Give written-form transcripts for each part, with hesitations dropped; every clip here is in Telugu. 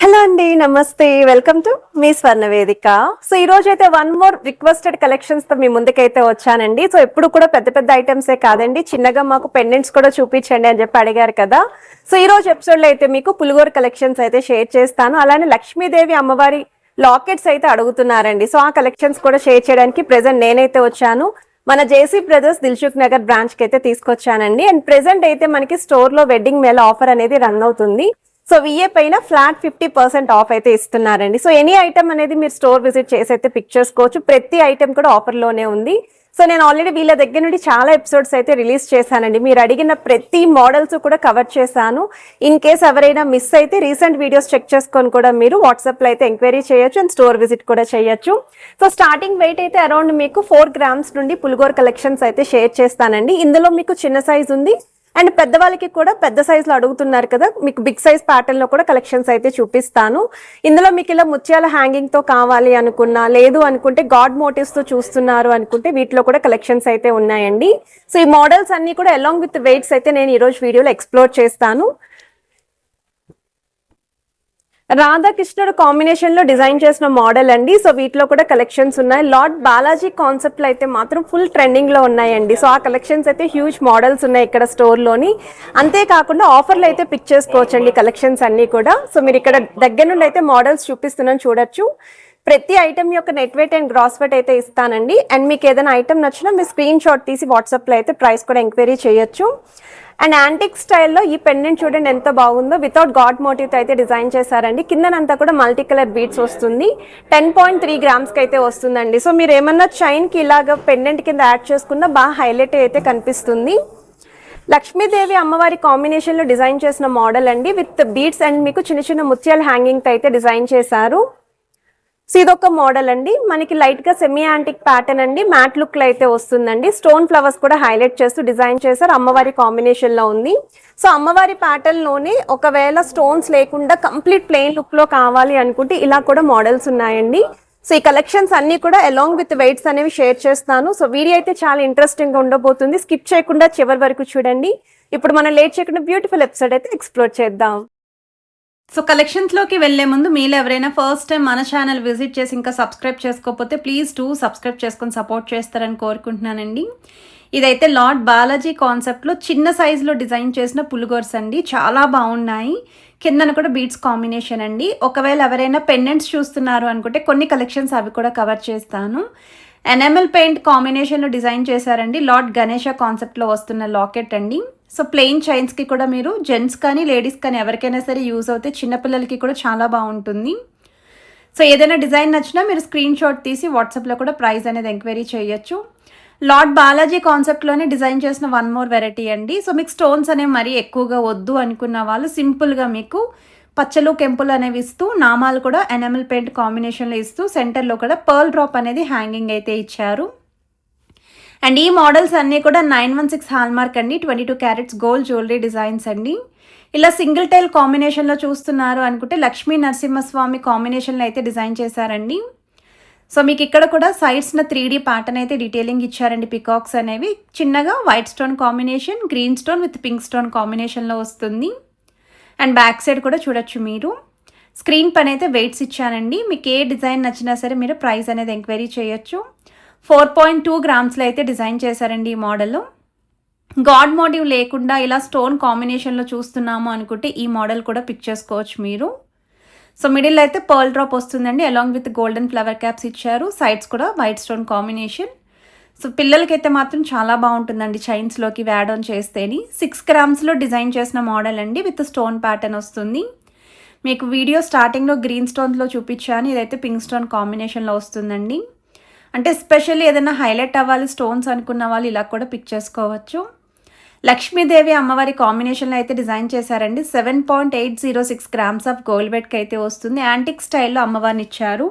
హలో అండి, నమస్తే. వెల్కమ్ టు మీ స్వర్ణ వేదిక. సో ఈ రోజు అయితే వన్ మోర్ రిక్వెస్టెడ్ కలెక్షన్స్ తో మీ ముందుకైతే వచ్చానండి. సో ఎప్పుడు కూడా పెద్ద పెద్ద ఐటమ్సే కాదండి, చిన్నగా మాకు పెండెంట్స్ కూడా చూపించండి అని చెప్పి అడిగారు కదా. సో ఈ రోజు ఎపిసోడ్ లో అయితే మీకు పులిగోర కలెక్షన్స్ అయితే షేర్ చేస్తాను. అలానే లక్ష్మీదేవి అమ్మవారి లాకెట్స్ అయితే అడుగుతున్నారండి. సో ఆ కలెక్షన్స్ కూడా షేర్ చేయడానికి ప్రెసెంట్ నేనైతే వచ్చాను. మన JC brothers Dilsukh Nagar branch కి అయితే తీసుకొచ్చానండి. అండ్ ప్రెసెంట్ అయితే మనకి స్టోర్ లో వెడ్డింగ్ మేళ ఆఫర్ అనేది రన్ అవుతుంది. సో విఏ పైన ఫ్లాట్ 50% ఆఫ్ అయితే ఇస్తున్నారండి. సో ఎనీ ఐటమ్ అనేది మీరు స్టోర్ విజిట్ చేసి అయితే పిక్ చేసుకోవచ్చు. ప్రతి ఐటమ్ కూడా ఆఫర్లోనే ఉంది. సో నేను ఆల్రెడీ వీళ్ళ దగ్గర నుండి చాలా ఎపిసోడ్స్ అయితే రిలీజ్ చేశానండి. మీరు అడిగిన ప్రతి మోడల్స్ కూడా కవర్ చేశాను. ఇన్ కేస్ ఎవరైనా మిస్ అయితే రీసెంట్ వీడియోస్ చెక్ చేసుకొని కూడా మీరు వాట్సాప్లో అయితే ఎంక్వైరీ చేయొచ్చు అండ్ స్టోర్ విజిట్ కూడా చేయొచ్చు. సో స్టార్టింగ్ వెయిట్ అయితే అరౌండ్ మీకు 4 grams నుండి పులిగోర కలెక్షన్స్ అయితే షేర్ చేస్తానండి. ఇందులో మీకు చిన్న సైజ్ ఉంది అండ్ పెద్దవాళ్ళకి కూడా పెద్ద సైజులో అడుగుతున్నారు కదా, మీకు బిగ్ సైజ్ ప్యాటర్న్ లో కూడా కలెక్షన్స్ అయితే చూపిస్తాను. ఇందులో మీకు ఇలా ముత్యాల హ్యాంగింగ్ తో కావాలి అనుకున్నా, లేదు అనుకుంటే గాడ్ మోటివ్స్ తో చూస్తున్నారు అనుకుంటే వీటిలో కూడా కలెక్షన్స్ అయితే ఉన్నాయండి. సో ఈ మోడల్స్ అన్ని కూడా అలాంగ్ విత్ వెయిట్స్ అయితే నేను ఈ రోజు వీడియోలో ఎక్స్ప్లోర్ చేస్తాను. రాధాకృష్ణుడు కాంబినేషన్ లో డిజైన్ చేసిన మోడల్ అండి. సో వీటిలో కూడా కలెక్షన్స్ ఉన్నాయి. లార్డ్ బాలాజీ కాన్సెప్ట్ లో అయితే మాత్రం ఫుల్ ట్రెండింగ్ లో ఉన్నాయండి. సో ఆ కలెక్షన్స్ అయితే హ్యూజ్ మోడల్స్ ఉన్నాయి ఇక్కడ స్టోర్ లోని. అంతేకాకుండా ఆఫర్లు అయితే పిక్ చేసుకోవచ్చండి కలెక్షన్స్ అన్ని కూడా. సో మీరు ఇక్కడ దగ్గర నుండి అయితే మోడల్స్ చూపిస్తున్నాను, చూడొచ్చు. ప్రతి ఐటమ్ యొక్క net weight and gross weight అయితే ఇస్తానండి. అండ్ మీకు ఏదైనా ఐటమ్ నచ్చినా మీరు స్క్రీన్ షాట్ తీసి వాట్సాప్లో అయితే ప్రైస్ కూడా ఎంక్వైరీ చేయొచ్చు. అండ్ యాంటిక్ స్టైల్లో ఈ పెండెంట్ చూడండి ఎంత బాగుందో, వితౌట్ గాడ్ మోటివ్ అయితే డిజైన్ చేశారండి. కిందనంతా కూడా మల్టీ కలర్ బీడ్స్ వస్తుంది. 10.3 grams అయితే వస్తుందండి. సో మీరు ఏమన్నా చైన్కి ఇలాగ పెండెంట్ కింద యాడ్ చేసుకున్నా బాగా హైలైట్ అయితే కనిపిస్తుంది. లక్ష్మీదేవి అమ్మవారి కాంబినేషన్లో డిజైన్ చేసిన మోడల్ అండి, విత్ బీడ్స్ అండ్ మీకు చిన్న చిన్న ముత్యాల హ్యాంగింగ్తో అయితే డిజైన్ చేశారు. సో ఇదొక మోడల్ అండి, మనకి లైట్ గా సెమీ యాంటిక్ ప్యాటర్న్ అండి, మ్యాట్ లుక్ లో అయితే వస్తుందండి. స్టోన్ ఫ్లవర్స్ కూడా హైలైట్ చేస్తూ డిజైన్ చేశారు. అమ్మవారి కాంబినేషన్ లో ఉంది. సో అమ్మవారి ప్యాటర్న్ లోనే ఒకవేళ స్టోన్స్ లేకుండా కంప్లీట్ ప్లెయిన్ లుక్ లో కావాలి అనుకుంటే ఇలా కూడా మోడల్స్ ఉన్నాయండి. సో ఈ కలెక్షన్స్ అన్ని కూడా అలాంగ్ విత్ వెయిట్స్ అనేవి షేర్ చేస్తాను. సో వీడియో అయితే చాలా ఇంట్రెస్టింగ్ గా ఉండబోతుంది. స్కిప్ చేయకుండా చివరి వరకు చూడండి. ఇప్పుడు మనం లేట్ చేయకుండా బ్యూటిఫుల్ ఎపిసోడ్ అయితే ఎక్స్ప్లోర్ చేద్దాం. సో కలెక్షన్స్లోకి వెళ్లే ముందు మీరు ఎవరైనా ఫస్ట్ టైం మన ఛానల్ విజిట్ చేసి ఇంకా సబ్స్క్రైబ్ చేసుకోకపోతే ప్లీజ్ సబ్స్క్రైబ్ చేసుకొని సపోర్ట్ చేస్తారని కోరుకుంటున్నానండి. ఇదైతే లార్డ్ బాలాజీ కాన్సెప్ట్లో చిన్న సైజులో డిజైన్ చేసిన పులిగోర్స్ అండి, చాలా బాగున్నాయి. కిందన కూడా బీడ్స్ కాంబినేషన్ అండి. ఒకవేళ ఎవరైనా పెండెంట్స్ చూస్తున్నారు అనుకుంటే కొన్ని కలెక్షన్స్ అవి కూడా కవర్ చేస్తాను. ఎనామెల్ పెయింట్ కాంబినేషన్లో డిజైన్ చేశారండి. లార్డ్ గణేష కాన్సెప్ట్లో వస్తున్న లాకెట్ అండి. సో ప్లెయిన్ చైన్స్కి కూడా మీరు జెంట్స్ కానీ లేడీస్ కానీ ఎవరికైనా సరే యూజ్ అవుతే చిన్నపిల్లలకి కూడా చాలా బాగుంటుంది. సో ఏదైనా డిజైన్ నచ్చినా మీరు స్క్రీన్ షాట్ తీసి వాట్సాప్లో కూడా ప్రైస్ అనేది ఎంక్వైరీ చేయొచ్చు. లార్డ్ బాలాజీ కాన్సెప్ట్లోనే డిజైన్ చేసిన వన్ మోర్ వెరైటీ అండి. సో మీకు స్టోన్స్ అనేవి మరీ ఎక్కువగా వద్దు అనుకున్న వాళ్ళు సింపుల్గా మీకు పచ్చలు కెంపులు అనేవి ఇస్తూ నామాలు కూడా ఎనామెల్ పెయింట్ కాంబినేషన్లో ఇస్తూ సెంటర్లో కూడా పర్ల్ డ్రాప్ అనేది హ్యాంగింగ్ అయితే ఇచ్చారు. అండ్ ఈ మోడల్స్ అన్నీ కూడా 916 హాల్మార్క్ అండి, 22 carats గోల్డ్ జ్యువెలరీ డిజైన్స్ అండి. ఇలా సింగిల్ టైల్ కాంబినేషన్లో చూస్తున్నారు అనుకుంటే లక్ష్మీ నరసింహస్వామి కాంబినేషన్లో అయితే డిజైన్ చేశారండి. సో మీకు ఇక్కడ కూడా సైడ్స్న 3D ప్యాటర్న్ అయితే డీటెయిలింగ్ ఇచ్చారండి. పికాక్స్ అనేవి చిన్నగా white stone combination, green stone with pink stone కాంబినేషన్లో వస్తుంది. అండ్ బ్యాక్ సైడ్ కూడా చూడొచ్చు మీరు. స్క్రీన్ పైన అయితే వెయిట్స్ ఇచ్చానండి. మీకు ఏ డిజైన్ నచ్చినా సరే మీరు ప్రైస్ అనేది ఎంక్వైరీ చేయొచ్చు. 4.2 grams అయితే డిజైన్ చేశారండి ఈ మోడల్. గాడ్ మోటివ్ లేకుండా ఇలా స్టోన్ కాంబినేషన్లో చూస్తున్నాము అనుకుంటే ఈ మోడల్ కూడా పిక్ చేసుకోవచ్చు మీరు. సో మిడిల్ అయితే పర్ల్ డ్రాప్ వస్తుందండి, along with golden flower caps ఇచ్చారు. సైడ్స్ కూడా వైట్ స్టోన్ కాంబినేషన్. సో పిల్లలకైతే మాత్రం చాలా బాగుంటుందండి చైన్స్లోకి యాడ్ ఆన్ చేస్తేని. 6 grams డిజైన్ చేసిన మోడల్ అండి, విత్ స్టోన్ ప్యాటర్న్ వస్తుంది. మీకు వీడియో స్టార్టింగ్లో గ్రీన్ స్టోన్లో చూపించాను, ఇదైతే పింక్ స్టోన్ కాంబినేషన్లో వస్తుందండి. అంటే స్పెషల్లీ ఏదైనా హైలైట్ అవ్వాలి స్టోన్స్ అనుకున్న వాళ్ళు ఇలా కూడా పిక్ చేసుకోవచ్చు. లక్ష్మీదేవి అమ్మవారి కాంబినేషన్లో అయితే డిజైన్ చేశారండి. 7.806 grams ఆఫ్ గోల్డ్ వెయిట్కి అయితే వస్తుంది. యాంటిక్ స్టైల్లో అమ్మవారిని ఇచ్చారు.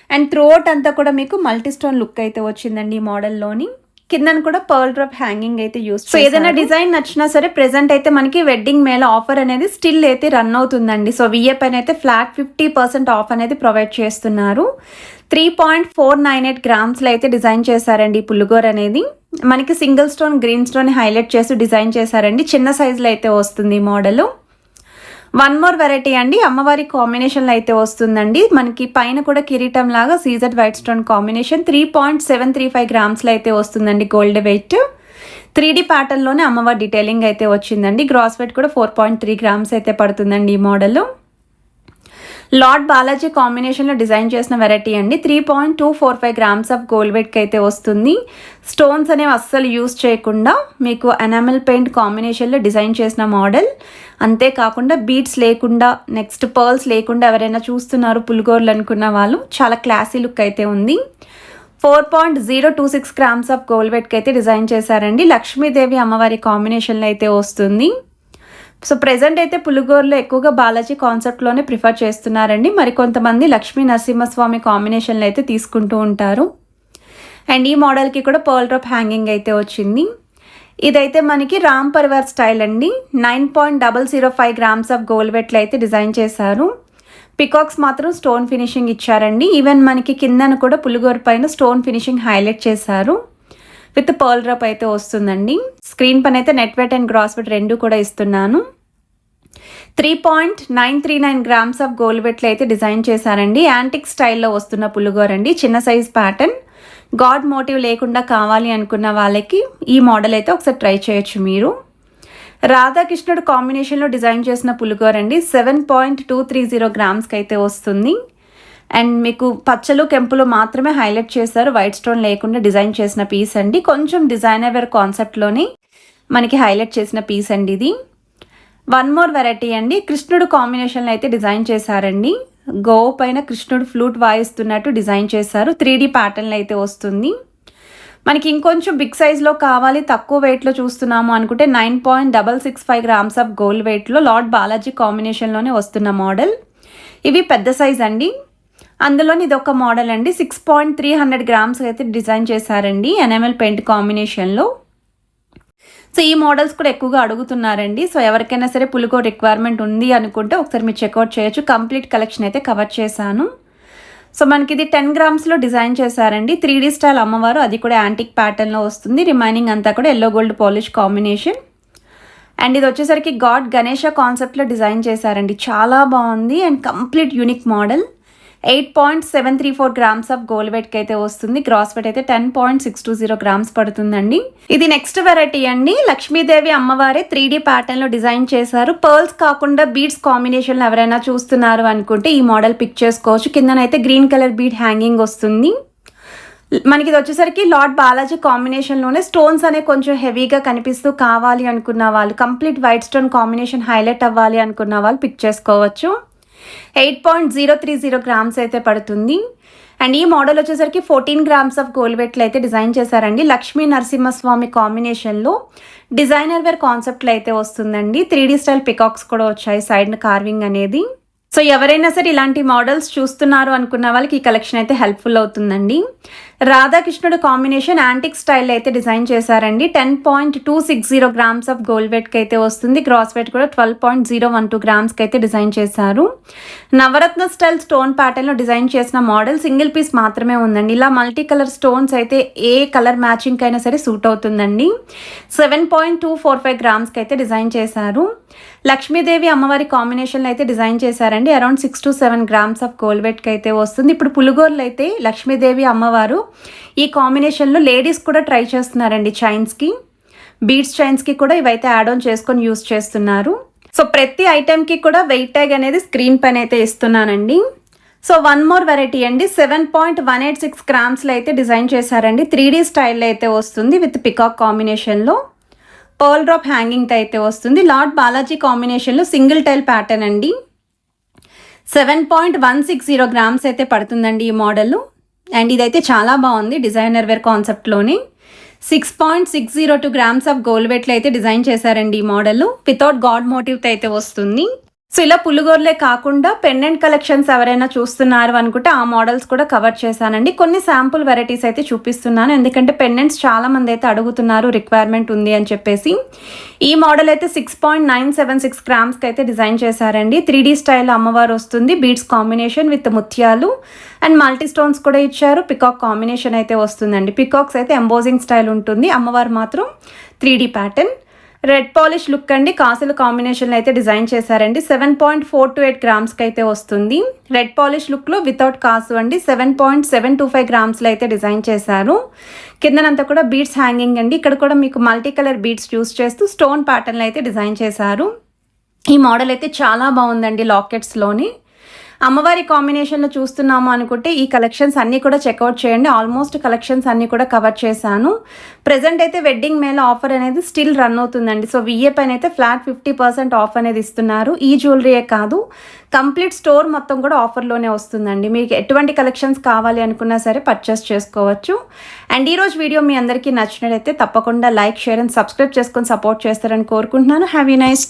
అండ్ త్రూఅవుట్ అంతా కూడా మీకు మల్టీ స్టోన్ లుక్ అయితే వచ్చిందండి ఈ మోడల్లోని. కిందన కూడా పర్ల్ డ్రాప్ హ్యాంగింగ్ అయితే యూస్. సో ఏదైనా డిజైన్ నచ్చినా సరే ప్రెసెంట్ అయితే మనకి వెడ్డింగ్ మేళ ఆఫర్ అనేది స్టిల్ అయితే రన్ అవుతుందండి. సో విఏ పైన అయితే ఫ్లాట్ 50% ఆఫ్ అనేది ప్రొవైడ్ చేస్తున్నారు. 3.498 grams అయితే డిజైన్ చేశారండి ఈ పులిగోర అనేది. మనకి single stone green stone highlight చేసి డిజైన్ చేశారండి. చిన్న సైజులో అయితే వస్తుంది ఈ మోడల్. వన్ మోర్ వెరైటీ అండి, అమ్మవారి కాంబినేషన్లో అయితే వస్తుందండి. మనకి పైన కూడా కిరీటం లాగా సీజెడ్ వైట్ స్టోన్ కాంబినేషన్ 3.735 గ్రామ్స్లో అయితే వస్తుందండి. గోల్డ్ వెయిట్ 3D ప్యాటర్న్లోనే అమ్మవారి డీటెయిలింగ్ అయితే వచ్చిందండి. గ్రాస్ వెయిట్ కూడా 4.3 గ్రామ్స్ అయితే పడుతుందండి ఈ మోడల్. లార్డ్ బాలాజీ కాంబినేషన్లో డిజైన్ చేసిన వెరైటీ అండి. 3.245 గ్రామ్స్ ఆఫ్ గోల్డ్ వెయిట్కి అయితే వస్తుంది. స్టోన్స్ అనేవి అస్సలు యూస్ చేయకుండా మీకు ఎనామెల్ పెయింట్ కాంబినేషన్లో డిజైన్ చేసిన మోడల్. అంతేకాకుండా బీడ్స్ లేకుండా, నెక్స్ట్ పర్ల్స్ లేకుండా ఎవరైనా చూస్తున్నారు పులిగోర్లు అనుకున్న వాళ్ళు, చాలా క్లాసీ లుక్ అయితే ఉంది. 4.026 గ్రామ్స్ ఆఫ్ గోల్డ్ వెయిట్కి అయితే డిజైన్ చేశారండి. లక్ష్మీదేవి అమ్మవారి కాంబినేషన్లో అయితే వస్తుంది. సో ప్రెజెంట్ అయితే పులిగోర్లో ఎక్కువగా బాలాజీ కాన్సెప్ట్లోనే ప్రిఫర్ చేస్తున్నారండి. మరికొంతమంది లక్ష్మీ నరసింహస్వామి కాంబినేషన్లో అయితే తీసుకుంటూ ఉంటారు. అండ్ ఈ మోడల్కి కూడా పర్ల్ డ్రాప్ హ్యాంగింగ్ అయితే వచ్చింది. ఇదైతే మనకి రామ్ పరివార్ స్టైల్ అండి. 9.005 గ్రామ్స్ ఆఫ్ గోల్డ్ వెయిట్లో అయితే డిజైన్ చేశారు. పికాక్స్ మాత్రం స్టోన్ ఫినిషింగ్ ఇచ్చారండి. ఈవెన్ మనకి కిందన కూడా పులిగోర పైన స్టోన్ ఫినిషింగ్ హైలైట్ చేశారు. విత్ పర్ల్ డ్రాప్ అయితే వస్తుందండి. స్క్రీన్ పైన అయితే net weight and gross weight రెండు కూడా ఇస్తున్నాను. 3.939 గ్రామ్స్ ఆఫ్ గోల్డ్ వెయిట్లో అయితే డిజైన్ చేశారండి. యాంటిక్ స్టైల్లో వస్తున్న పులిగోర అండి. చిన్న సైజ్ ప్యాటర్న్, గాడ్ మోటివ్ లేకుండా కావాలి అనుకున్న వాళ్ళకి ఈ మోడల్ అయితే ఒకసారి ట్రై చేయొచ్చు మీరు. రాధాకృష్ణుడు కాంబినేషన్లో డిజైన్ చేసిన పులిగోర అండి. 7.230 గ్రామ్స్కి అయితే వస్తుంది. అండ్ మీకు పచ్చలు కెంపులు మాత్రమే హైలైట్ చేశారు, వైట్ స్టోన్ లేకుండా డిజైన్ చేసిన పీస్ అండి. కొంచెం డిజైనర్ వేర్ కాన్సెప్ట్లోని మనకి హైలైట్ చేసిన పీస్ అండి ఇది. వన్ మోర్ వెరైటీ అండి, కృష్ణుడు కాంబినేషన్లో అయితే డిజైన్ చేశారండి. గోవు పైన కృష్ణుడు ఫ్లూట్ వాయిస్తున్నట్టు డిజైన్ చేశారు. 3D ప్యాటర్న్లో అయితే వస్తుంది. మనకి ఇంకొంచెం బిగ్ సైజ్లో కావాలి, తక్కువ వెయిట్లో చూస్తున్నాము అనుకుంటే 9.665 గ్రామ్స్ ఆఫ్ గోల్డ్ వెయిట్లో లార్డ్ బాలాజీ కాంబినేషన్లోనే వస్తున్న మోడల్. ఇవి పెద్ద సైజ్ అండి. అందులోని ఇది ఒక మోడల్ అండి. 6.300 గ్రామ్స్ అయితే డిజైన్ చేశారండి ఎనామెల్ పెయింట్ కాంబినేషన్లో. సో ఈ మోడల్స్ కూడా ఎక్కువగా అడుగుతున్నారండి. సో ఎవరికైనా సరే పులిగోర రిక్వైర్మెంట్ ఉంది అనుకుంటే ఒకసారి మీరు చెక్అవుట్ చేయొచ్చు. కంప్లీట్ కలెక్షన్ అయితే కవర్ చేశాను. సో మనకి ఇది 10 గ్రామ్స్లో డిజైన్ చేశారండి. 3D స్టైల్ అమ్మవారు, అది కూడా యాంటిక్ ప్యాటర్న్లో వస్తుంది. రిమైనింగ్ అంతా కూడా yellow gold polish combination. And ఇది వచ్చేసరికి గాడ్ గణేష కాన్సెప్ట్లో డిజైన్ చేశారండి. చాలా బాగుంది and complete unique model. 8.734 grams of gold వెయిట్కి అయితే వస్తుంది. గ్రాస్ వెయిట్ అయితే 10.620 గ్రామ్స్ పడుతుందండి. ఇది నెక్స్ట్ వెరైటీ అండి. లక్ష్మీదేవి అమ్మవారే 3D ప్యాటర్న్లో డిజైన్ చేశారు. పర్ల్స్ కాకుండా బీడ్స్ కాంబినేషన్లో ఎవరైనా చూస్తున్నారు అనుకుంటే ఈ మోడల్ పిక్ చేసుకోవచ్చు. కిందనైతే గ్రీన్ కలర్ బీడ్ హ్యాంగింగ్ వస్తుంది. మనకి ఇది వచ్చేసరికి లార్డ్ బాలాజీ కాంబినేషన్లోనే స్టోన్స్ అనే కొంచెం హెవీగా కనిపిస్తూ కావాలి అనుకున్న వాళ్ళు, complete white stone combination highlight అవ్వాలి అనుకున్న వాళ్ళు పిక్ చేసుకోవచ్చు. 8.030 గ్రామ్స్ అయితే పడుతుంది. అండ్ ఈ మోడల్ వచ్చేసరికి 14 గ్రామ్స్ ఆఫ్ గోల్డ్ వెయిట్లో అయితే డిజైన్ చేశారండి. లక్ష్మీ నరసింహస్వామి కాంబినేషన్లో డిజైనర్ వేర్ కాన్సెప్ట్లో అయితే వస్తుందండి. 3D స్టైల్ పికాక్స్ కూడా వచ్చాయి, సైడ్ కార్వింగ్ అనేది. సో ఎవరైనా సరే ఇలాంటి మోడల్స్ చూస్తున్నారు అనుకున్న వాళ్ళకి ఈ కలెక్షన్ అయితే హెల్ప్ఫుల్ అవుతుందండి. రాధాకృష్ణుడు కాంబినేషన్ యాంటిక్ స్టైల్ అయితే డిజైన్ చేశారండి. 10.260 గ్రామ్స్ ఆఫ్ గోల్డ్ వెయిట్కి అయితే వస్తుంది. గ్రాస్ వెయిట్ కూడా 12.012 గ్రామ్స్కి అయితే డిజైన్ చేశారు. నవరత్న స్టైల్ స్టోన్ ప్యాటర్న్లో డిజైన్ చేసిన మోడల్ సింగిల్ పీస్ మాత్రమే ఉందండి. ఇలా మల్టీ కలర్ స్టోన్స్ అయితే ఏ కలర్ మ్యాచింగ్ అయినా సరే సూట్ అవుతుందండి. 7.245 గ్రామ్స్కి అయితే డిజైన్ చేశారు. లక్ష్మీదేవి అమ్మవారి కాంబినేషన్లో అయితే డిజైన్ చేశారండి. Around 6 to 7 grams of gold వెయిట్కి అయితే వస్తుంది. ఇప్పుడు పులిగోర్లు అయితే లక్ష్మీదేవి అమ్మవారు ఈ కాంబినేషన్లో లేడీస్ కూడా ట్రై చేస్తున్నారండి. చైన్స్కి, బీడ్స్ చైన్స్కి కూడా ఇవైతే యాడ్ ఆన్ చేసుకొని యూస్ చేస్తున్నారు. సో ప్రతి ఐటెంకి కూడా వెయిట్ ట్యాగ్ అనేది స్క్రీన్ పైన అయితే ఇస్తున్నానండి. సో వన్ మోర్ వెరైటీ అండి. 7.186 గ్రామ్స్లో అయితే డిజైన్ చేశారండి. 3D స్టైల్లో అయితే వస్తుంది విత్ పికాక్ కాంబినేషన్లో. పర్ల్ డ్రాప్ హ్యాంగింగ్ అయితే వస్తుంది. లార్డ్ బాలాజీ కాంబినేషన్లో సింగిల్ టైల్ ప్యాటర్న్ అండి. 7.160 గ్రామ్స్ అయితే పడుతుందండి ఈ మోడల్. అండ్ ఇదైతే చాలా బాగుంది, డిజైనర్ వేర్ కాన్సెప్ట్లోనే. 6.602 గ్రామ్స్ ఆఫ్ గోల్డ్ వెయిట్లో అయితే డిజైన్ చేశారండి ఈ మోడల్. వితౌట్ గాడ్ మోటివ్తో అయితే వస్తుంది. సో ఇలా పులిగోర్లే కాకుండా పెండెంట్ కలెక్షన్స్ ఎవరైనా చూస్తున్నారు అనుకుంటే ఆ మోడల్స్ కూడా కవర్ చేశానండి. కొన్ని శాంపుల్ వెరైటీస్ అయితే చూపిస్తున్నాను, ఎందుకంటే పెండెంట్స్ చాలా మంది అయితే అడుగుతున్నారు, రిక్వైర్మెంట్ ఉంది అని చెప్పేసి. ఈ మోడల్ అయితే 6.976 గ్రామ్స్కి అయితే డిజైన్ చేశారండి. 3D స్టైల్ అమ్మవారు వస్తుంది, బీడ్స్ కాంబినేషన్ విత్ ముత్యాలు అండ్ మల్టీ స్టోన్స్ కూడా ఇచ్చారు. పికాక్ కాంబినేషన్ అయితే వస్తుందండి. పికాక్స్ అయితే ఎంబోజింగ్ స్టైల్ ఉంటుంది, అమ్మవారు మాత్రం 3D pattern. Red polish look అండి, కాసుల కాంబినేషన్లో అయితే డిజైన్ చేశారండి. 7.428 గ్రామ్స్కి అయితే వస్తుంది. రెడ్ పాలిష్ లుక్లో వితౌట్ కాసు అండి. 7.725 గ్రామ్స్లో అయితే డిజైన్ చేశారు. కిందనంతా కూడా బీడ్స్ హ్యాంగింగ్ అండి. ఇక్కడ కూడా మీకు మల్టీ కలర్ బీడ్స్ యూస్ చేస్తూ స్టోన్ ప్యాటర్న్లో అయితే డిజైన్ చేశారు. ఈ మోడల్ అయితే చాలా బాగుందండి. లాకెట్స్లోని అమ్మవారి కాంబినేషన్లో చూస్తున్నాము అనుకుంటే ఈ కలెక్షన్స్ అన్నీ కూడా చెక్అవుట్ చేయండి. ఆల్మోస్ట్ కలెక్షన్స్ అన్నీ కూడా కవర్ చేశాను. ప్రజెంట్ అయితే వెడ్డింగ్ మేళ ఆఫర్ అనేది స్టిల్ రన్ అవుతుందండి. సో విఏ పైన అయితే ఫ్లాట్ 50% ఆఫ్ అనేది ఇస్తున్నారు. ఈ జ్యువెలరీయే కాదు, కంప్లీట్ స్టోర్ మొత్తం కూడా ఆఫర్లోనే వస్తుందండి. మీకు ఎటువంటి కలెక్షన్స్ కావాలి అనుకున్నా సరే పర్చేస్ చేసుకోవచ్చు. అండ్ ఈరోజు వీడియో మీ అందరికీ నచ్చినట్లయితే తప్పకుండా లైక్, షేర్ అండ్ సబ్స్క్రైబ్ చేసుకొని సపోర్ట్ చేస్తారని కోరుకుంటున్నాను. Have a nice